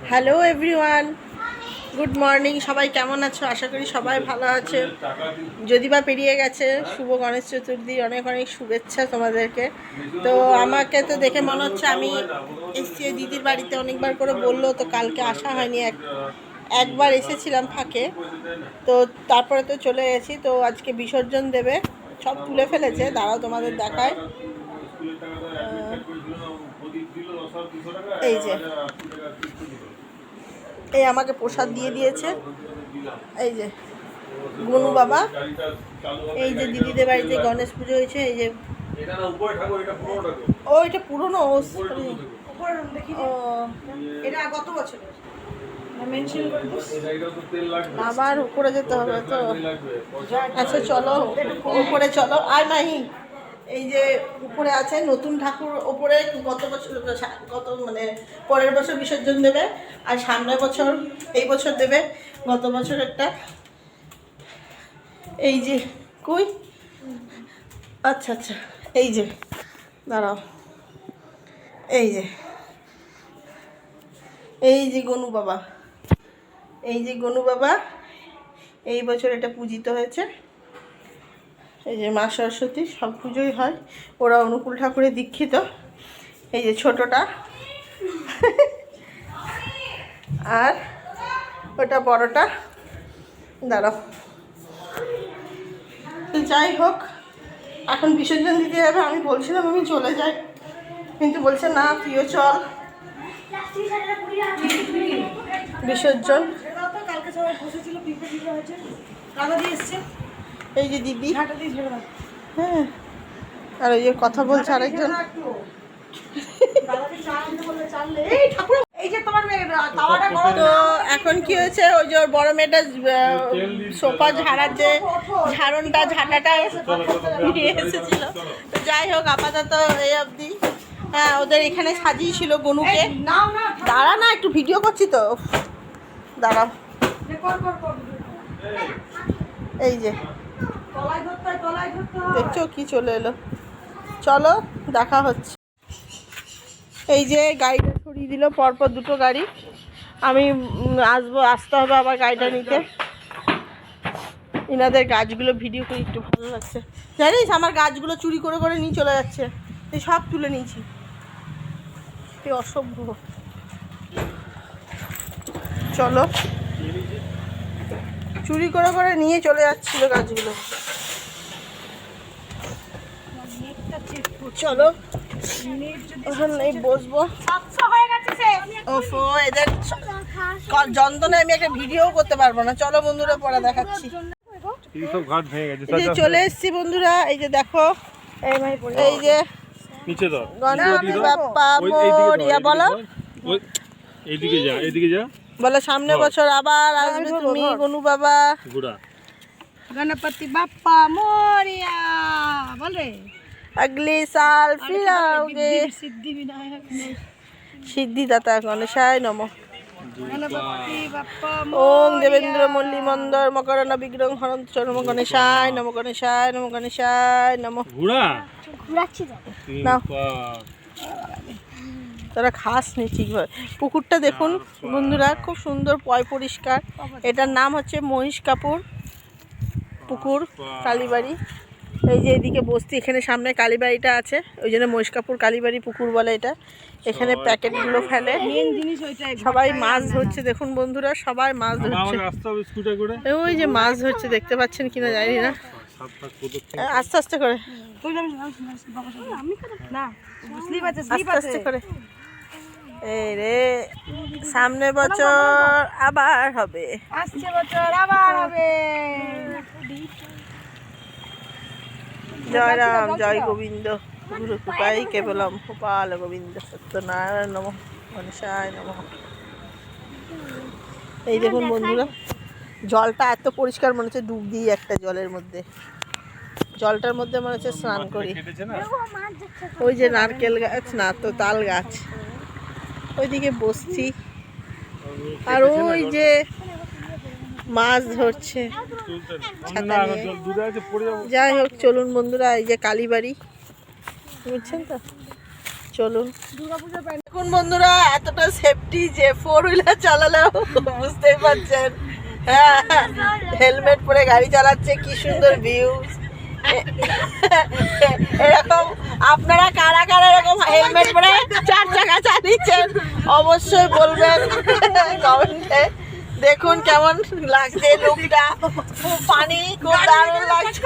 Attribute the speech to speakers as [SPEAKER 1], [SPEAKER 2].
[SPEAKER 1] Hello everyone, good morning. সবাই কেমন আছো? আশা করি সবাই ভালো আছে। যদি বা পেরিয়ে গেছে, শুভ গণেশ চতুর্থী, অনেক অনেক শুভেচ্ছা তোমাদেরকে। তো আমাকে তো দেখে মনে হচ্ছে আমি এসছি দিদির বাড়িতে, অনেকবার করে বললো, তো কালকে আসা হয়নি। একবার এসেছিলাম ফাঁকে, তো তারপরে তো চলে গেছি। তো আজকে বিসর্জন দেবে, সব তুলে ফেলেছে, দাঁড়াও তোমাদের দেখায়। এই যে এই আমাকে প্রসাদ দিয়ে দিয়েছে, এই যে গনু বাবা। এই যে দিদিদের বাড়িতে গণেশ পুজো হয়েছে, এই যে ও এটা পুরনো, এটা গত বছরের। আবার উপরে যেতে হবে তো। আচ্ছা চলো উপরে চলো। আর নাহি, এই যে উপরে আছে নতুন ঠাকুর, ওপরে গত বছর, গত মানে পরের বছর বিসর্জন দেবে, আর সামনের বছর এই বছর দেবে। গত বছর একটা, এই যে কই, আচ্ছা আচ্ছা, এই যে দাঁড়াও, এই যে গনু বাবা, এই যে গনু বাবা, এই বছর এটা পূজিত হয়েছে। এই যে মা সরস্বতী, সব পুজোই হয়, ওরা অনুকূল ঠাকুরের দীক্ষিত। এই যে ছোটটা, আর ওটা বড়টা। দাঁড়াও, তো যাই হোক, এখন বিসর্জন দিতে যাবে। আমি বলছিলাম আমি চলে যাই, কিন্তু বলছে না তুইও চল। বিসর্জন এই যে দিদি, হ্যাঁ, আর ওই যে কথা বলছে আরেকজন। তো এখন কি হয়েছে, ওই যে ওর বড় মেয়েটা সোফা ঝাড়ার যে ঝাঁটাটা নিয়ে এসেছিল। তো যাই হোক, আপাতত এই অবধি। হ্যাঁ, ওদের এখানে সাজিয়েছিল গনুকে। দাঁড়া না, একটু ভিডিও করছি তো, দাঁড়াও। এই যে দেখছো কি চলে এলো, চলো দেখা হচ্ছে। এই যে গাড়িটা সরিয়ে দিল, পরপর দুটো গাড়ি। আমি আসতে হবে আবার গাড়িটা নিতে। এনাদের গাছগুলো ভিডিও করে একটু ভালো লাগছে। জানিস আমার গাছগুলো চুরি করে করে নিয়ে চলে যাচ্ছে, এই সব তুলে নিয়েছি, এই অসভ্য। চলো, চুরি করে করে নিয়ে চলে যাচ্ছিল গাছগুলো। চলো এই বসবো। ওফো, এদের যন্ত্রণায় আমি একটা ভিডিও করতে পারবো না। চলো বন্ধুরা, পরে দেখাচ্ছি। চলে এসছি বন্ধুরা, এই যে দেখো, এই যে গণপতি বাপ্পা মোরিয়া। বলো,
[SPEAKER 2] এইদিকে যা, এইদিকে যা।
[SPEAKER 1] বলো সামনে বছর আবার আসবে তুমি গনু বাবা।
[SPEAKER 3] गणपति बाप्पा मोरिया बोले
[SPEAKER 1] अगले साल फिर आओगे।
[SPEAKER 3] सिद्धि विनायक
[SPEAKER 1] सिद्धिदाता गणेशाय नमः।
[SPEAKER 3] गणपति बाप्पा
[SPEAKER 1] ओम देवेंद्र मल्ली मंदर मकरन विग्रह हरंत नम गणेशाय नम गणेशाय नम गणेशाय नमः। না তারা খাস নি ঠিকভাবে। পুকুরটা দেখুন বন্ধুরা, খুব সুন্দর, পয় পরিষ্কার। এটার নাম হচ্ছে মহিষকাপুর পুকুর, কালীবাড়ি। এই যে এদিকে বস্তি, এখানে সামনে কালীবাড়িটা আছে, ওই জন্য মহিষকাপুর কালীবাড়ি পুকুর বলে এটা। এখানে প্যাকেটগুলো ফেলে, সবাই মাছ ধরছে। দেখুন বন্ধুরা, সবাই মাছ ধরছে। ওই যে মাছ ধরছে, দেখতে পাচ্ছেন কিনা জানি না, আস্তে আস্তে করে, আস্তে আস্তে করে। এই রে, সামনে বছর আবার হবে,
[SPEAKER 3] আসছে বছর আবার হবে।
[SPEAKER 1] জয় রাম, জয় গোবিন্দ, গুরু কৃপাই কেবলম, গোপাল গোবিন্দ সত্যনারায়ণ নমঃ, গণেশায় নমঃ। এই দেখুন বন্ধুরা, জলটা এত পরিষ্কার, মনে হচ্ছে ডুব দিই একটা জলের মধ্যে। জলটার মধ্যে মনে হচ্ছে স্নান করি। ওই যে নারকেল গাছ, না তো তাল গাছ, ওইদিকে বসছি। আর ওই যে মাছ ধরছে ছাতা নিয়ে। যাই হোক, চলুন বন্ধুরা, এই যে কালীবাড়ি, বুঝছেন তো, চলুন।
[SPEAKER 3] দুর্গাপূজা প্যান্ডেল
[SPEAKER 1] দেখুন বন্ধুরা, এতটা সেফটি যে 4 হুইলার চালালেও বুঝতেই পারছেন। হ্যাঁ, হেলমেট পরে গাড়ি চালাচ্ছে, কি সুন্দর ভিউ। এরকম আপনারা কারা কারা এরকম হেলমেট পরে 4 চাকা চালিয়েছেন অবশ্যই বলবেন কমেন্টে। দেখুন কেমন লাগছে লুকটা, খুব পানি, খুব দারুণ লাগছে।